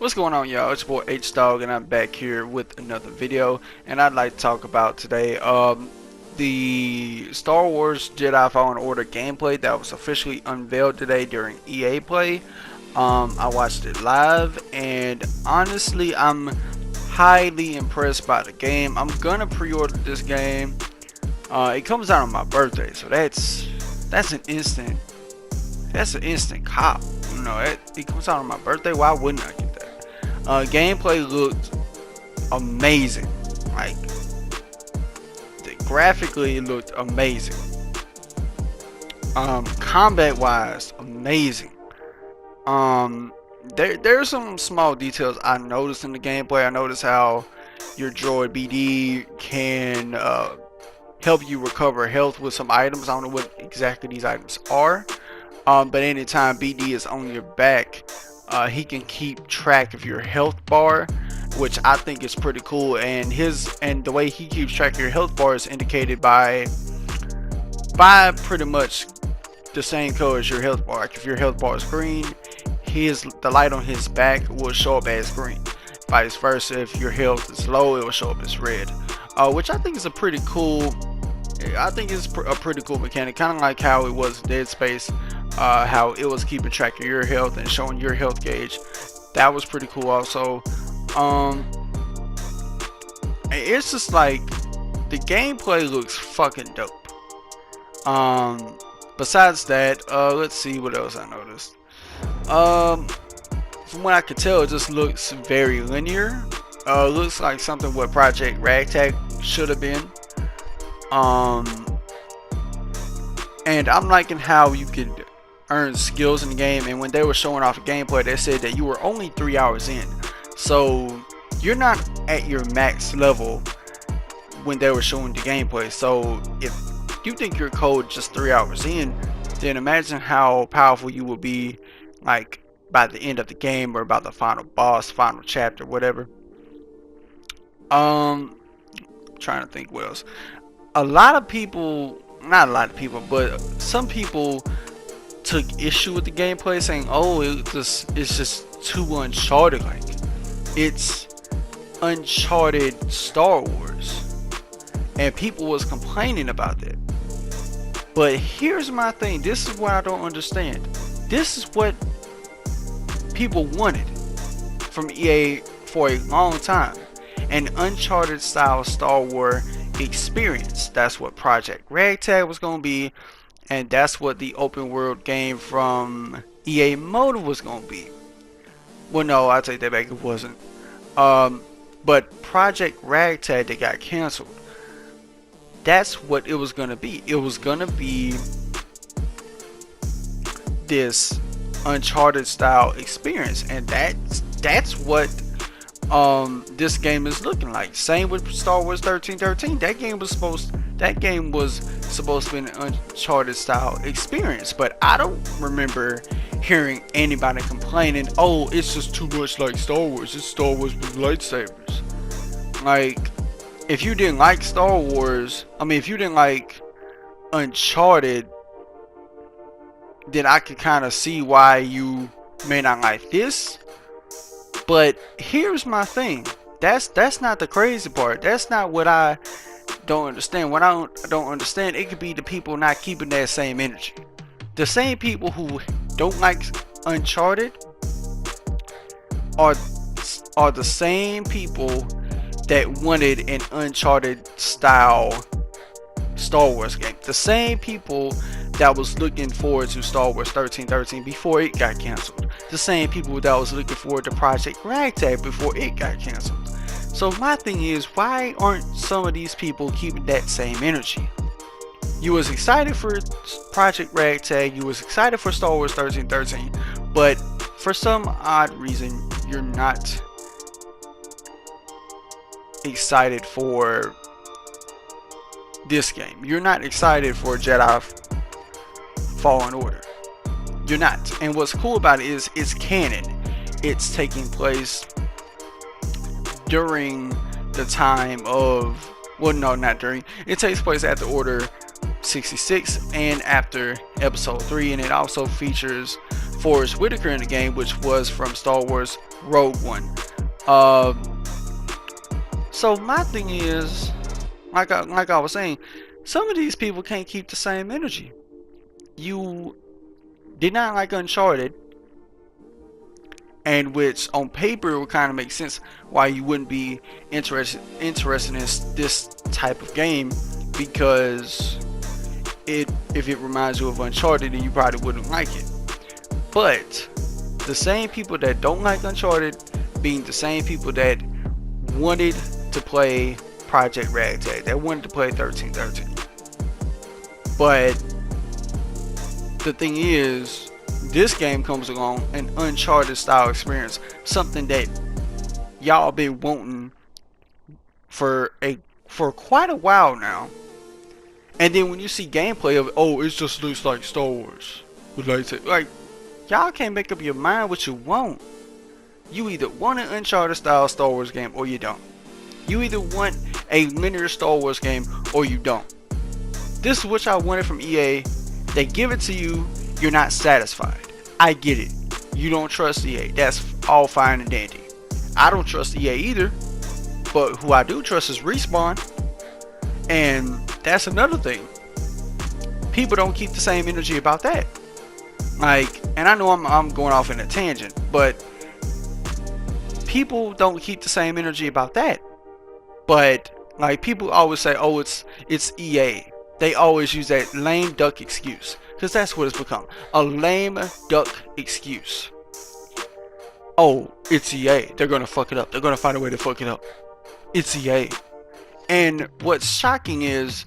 What's going on, y'all? It's your boy H Dog, and I'm back here with another video. And I'd like to talk about today the Star Wars Jedi Fallen Order gameplay that was officially unveiled today during EA Play. I watched it live, and honestly, I'm highly impressed by the game. I'm gonna pre-order this game. It comes out on my birthday, so that's an instant. That's an instant cop. You know, it comes out on my birthday. Why wouldn't I get that? Gameplay looked amazing. Like, graphically, it looked amazing. Combat wise, amazing. There's some small details I noticed in the gameplay. I noticed how your droid BD can help you recover health with some items. I don't know what exactly these items are. But anytime BD is on your back, he can keep track of your health bar, which I think is pretty cool. And the way he keeps track of your health bar is indicated by pretty much the same color as your health bar. Like if your health bar is green, the light on his back will show up as green. Vice versa, if your health is low, it will show up as red. Which I think is a pretty cool. I think it's a pretty cool mechanic, kind of like how it was Dead Space. How it was keeping track of your health and showing your health gauge. That was pretty cool also. It's just like the gameplay looks fucking dope. Besides that, let's see what else I noticed. From what I could tell, it just looks very linear. Looks like something what Project Ragtag should have been. And I'm liking how you could earn skills in the game, and when they were showing off the gameplay, they said that you were only 3 hours in, so you're not at your max level when they were showing the gameplay. So if you think you're cold just 3 hours in, then imagine how powerful you will be like by the end of the game, or about the final boss, final chapter, whatever. Trying to think what else. A lot of people, not a lot of people, but some people took issue with the gameplay, saying, "Oh, it's just too Uncharted like. It's Uncharted Star Wars," and people was complaining about that. But here's my thing. This is what I don't understand. This is what people wanted from EA for a long time: an Uncharted style Star Wars experience. That's what Project Ragtag was gonna be. And that's what the open world game from EA Motive was going to be. Well, no, I take that back, it wasn't. But Project Ragtag that got canceled, that's what it was going to be. It was going to be this Uncharted style experience. And that's what this game is looking like. Same with Star Wars 1313. That game was supposed to be an Uncharted style experience, but I don't remember hearing anybody complaining, "Oh, it's just too much like Star Wars. It's Star Wars with lightsabers." Like, if you didn't like Star Wars, if you didn't like Uncharted, then I could kind of see why you may not like this. But here's my thing. That's not the crazy part. That's not what I don't understand. What I don't understand, it could be the people not keeping that same energy. The same people who don't like Uncharted are the same people that wanted an Uncharted style Star Wars game. The same people that was looking forward to Star Wars 1313 before it got canceled. The same people that was looking forward to Project Ragtag before it got canceled. So my thing is, why aren't some of these people keeping that same energy? You was excited for Project Ragtag, you was excited for Star Wars 1313, but for some odd reason, you're not excited for this game. You're not excited for Jedi Fallen Order. You're not. And what's cool about it is it's canon. It's taking place during the time of, well, no, not during. It takes place after Order 66 and after Episode 3, and it also features Forrest Whitaker in the game, which was from Star Wars Rogue One. Uh, so my thing is, like I was saying, some of these people can't keep the same energy. You did not like Uncharted, and which on paper would kind of make sense why you wouldn't be interested in this type of game, because if it reminds you of Uncharted, then you probably wouldn't like it. But the same people that don't like Uncharted being the same people that wanted to play Project Ragtag, that wanted to play 1313. But the thing is, this game comes along, an Uncharted style experience, something that y'all been wanting for quite a while now. And then when you see gameplay of it, oh, it just looks like Star Wars with lightsaber. Like, y'all can't make up your mind what you want. You either want an Uncharted style Star Wars game or you don't. You either want a linear Star Wars game or you don't. This is what y'all wanted from EA. They give it to you, you're not satisfied. I get it. You don't trust EA. That's all fine and dandy. I don't trust EA either. But who I do trust is Respawn. And that's another thing. People don't keep the same energy about that. Like, and I know I'm going off in a tangent, but people don't keep the same energy about that. But like, people always say, oh, it's EA. They always use that lame duck excuse, because that's what it's become, a lame duck excuse. Oh, it's EA. They're gonna fuck it up. They're gonna find a way to fuck it up. It's EA. And what's shocking is,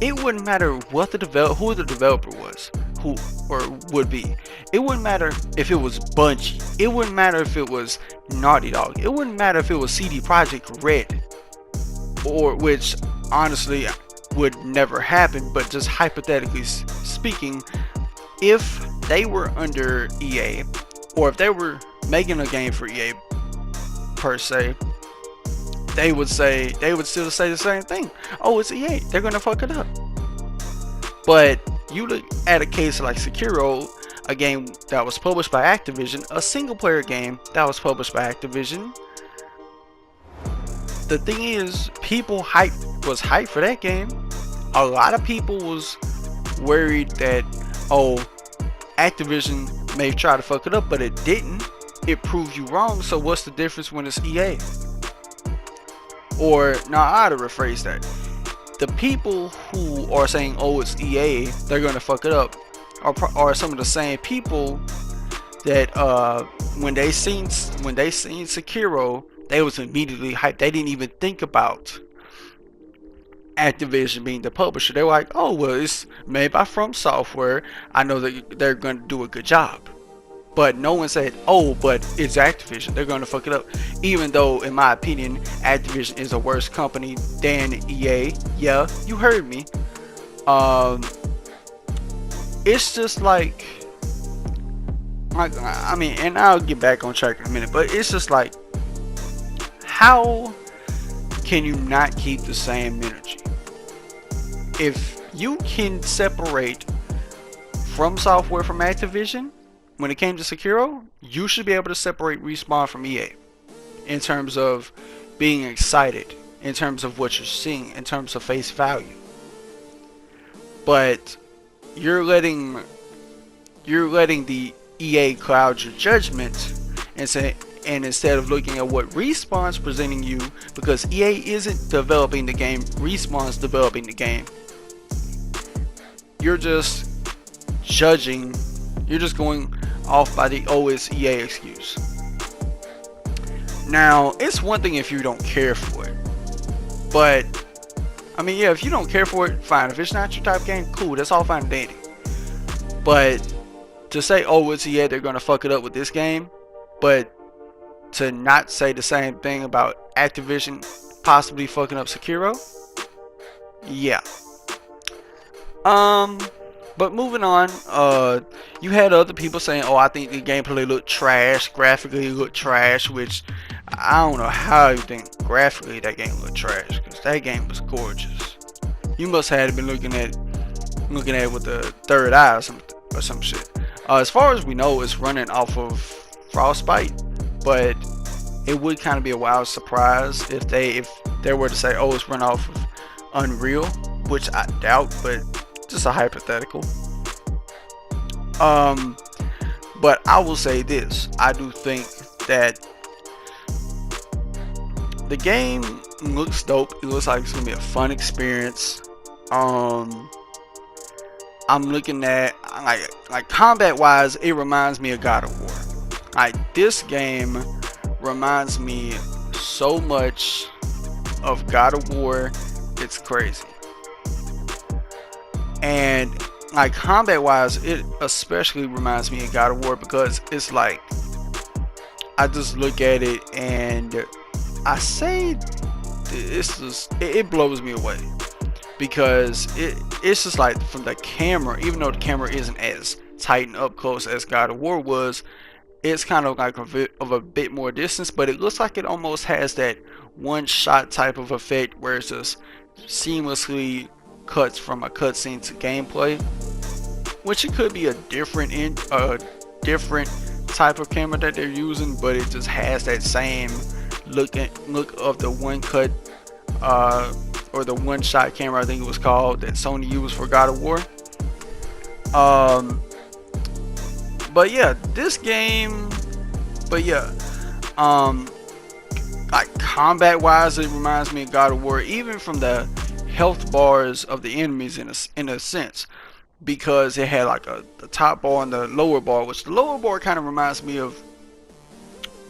it wouldn't matter what who the developer was, who or would be. It wouldn't matter if it was Bungie. It wouldn't matter if it was Naughty Dog. It wouldn't matter if it was CD Projekt Red, or which honestly would never happen, but just hypothetically speaking, if they were under EA, or if they were making a game for EA per se, they would still say the same thing. Oh, it's EA. They're gonna fuck it up. But you look at a case like Sekiro, a game that was published by Activision, a single player game that was published by Activision. The thing is, people was hyped for that game. A lot of people was worried that, oh, Activision may try to fuck it up, but it didn't. It proved you wrong. So what's the difference when it's EA? Or, no, I ought to rephrase that. The people who are saying, oh, it's EA, they're gonna fuck it up, are some of the same people that when they seen Sekiro, they was immediately hyped. They didn't even think about Activision being the publisher. They were like, oh, well, it's made by From Software. I know that they're going to do a good job. But no one said, oh, but it's Activision. They're going to fuck it up. Even though, in my opinion, Activision is a worse company than EA. Yeah, you heard me. It's just like, I mean, and I'll get back on track in a minute, but it's just like, how can you not keep the same energy? If you can separate From Software from Activision, when it came to Sekiro, you should be able to separate Respawn from EA in terms of being excited, in terms of what you're seeing, in terms of face value. But you're letting the EA cloud your judgment and instead of looking at what Respawn's presenting you, because EA isn't developing the game, Respawn's developing the game. You're just judging, you're just going off by the oh, it's EA excuse. Now, it's one thing if you don't care for it, but I mean, yeah, if you don't care for it, fine. If it's not your type of game, cool, that's all fine and dandy. But to say, oh, it's EA, they're gonna fuck it up with this game, but to not say the same thing about Activision possibly fucking up Sekiro, yeah. But moving on, you had other people saying, oh, I think the gameplay looked trash, graphically looked trash, which I don't know how you think graphically that game looked trash, because that game was gorgeous. You must have been looking at it with the third eye or some shit. As far as we know, it's running off of Frostbite, but it would kind of be a wild surprise if they were to say, oh, it's run off of Unreal, which I doubt, but just a hypothetical. But I will say this: I do think that the game looks dope. It looks like it's gonna be a fun experience. I'm looking at like combat wise, it reminds me of God of War. Like, this game reminds me so much of God of War, it's crazy. And like combat wise, it especially reminds me of God of War because it's like, I just look at it and I say it blows me away, because it's just like, from the camera, even though the camera isn't as tight and up close as God of War was, it's kind of like a bit more distance, but it looks like it almost has that one shot type of effect where it's just seamlessly cuts from a cutscene to gameplay, which it could be a different type of camera that they're using, but it just has that same look of the one cut or the one shot camera, I think it was called, that Sony used for God of War. But yeah, this game, like combat wise, it reminds me of God of War, even from the health bars of the enemies in a sense, because it had like the top bar and the lower bar, which the lower bar kind of reminds me of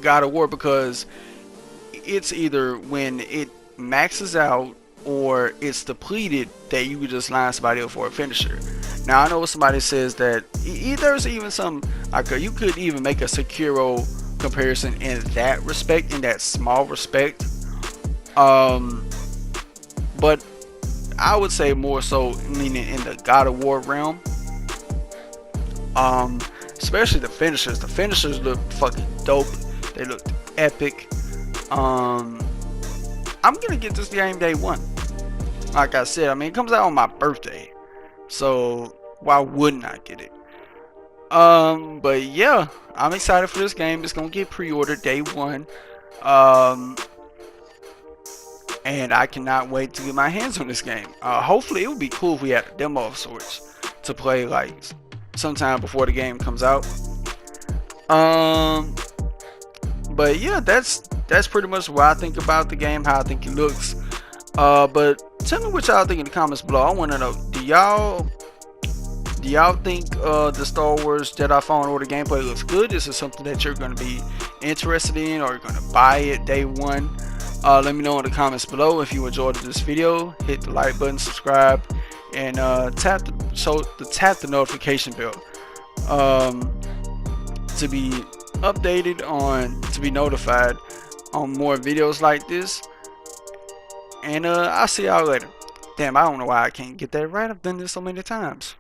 God of War, because it's either when it maxes out or it's depleted that you could just line somebody up for a finisher. Now, I know somebody says that there's even some, like, you could even make a Sekiro comparison in that respect, in that small respect. But I would say more so leaning in the God of War realm. Especially the finishers. The finishers look fucking dope. They look epic. I'm gonna get this game day one. Like I said, I mean, it comes out on my birthday, so why wouldn't I get it? But yeah, I'm excited for this game. It's gonna get pre-ordered day one. And I cannot wait to get my hands on this game. Hopefully it would be cool if we had a demo of sorts to play like sometime before the game comes out. But yeah, that's pretty much what I think about the game, how I think it looks. But tell me what y'all think in the comments below. I want to know, do y'all think the Star Wars Jedi Fallen Order gameplay looks good? Is it something that you're going to be interested in, or you're going to buy it day one? Let me know in the comments below. If you enjoyed this video, hit the like button, subscribe, and tap the notification bell to be updated on, to be notified on more videos like this. And I'll see y'all later. Damn, I don't know why I can't get that right. I've done this so many times.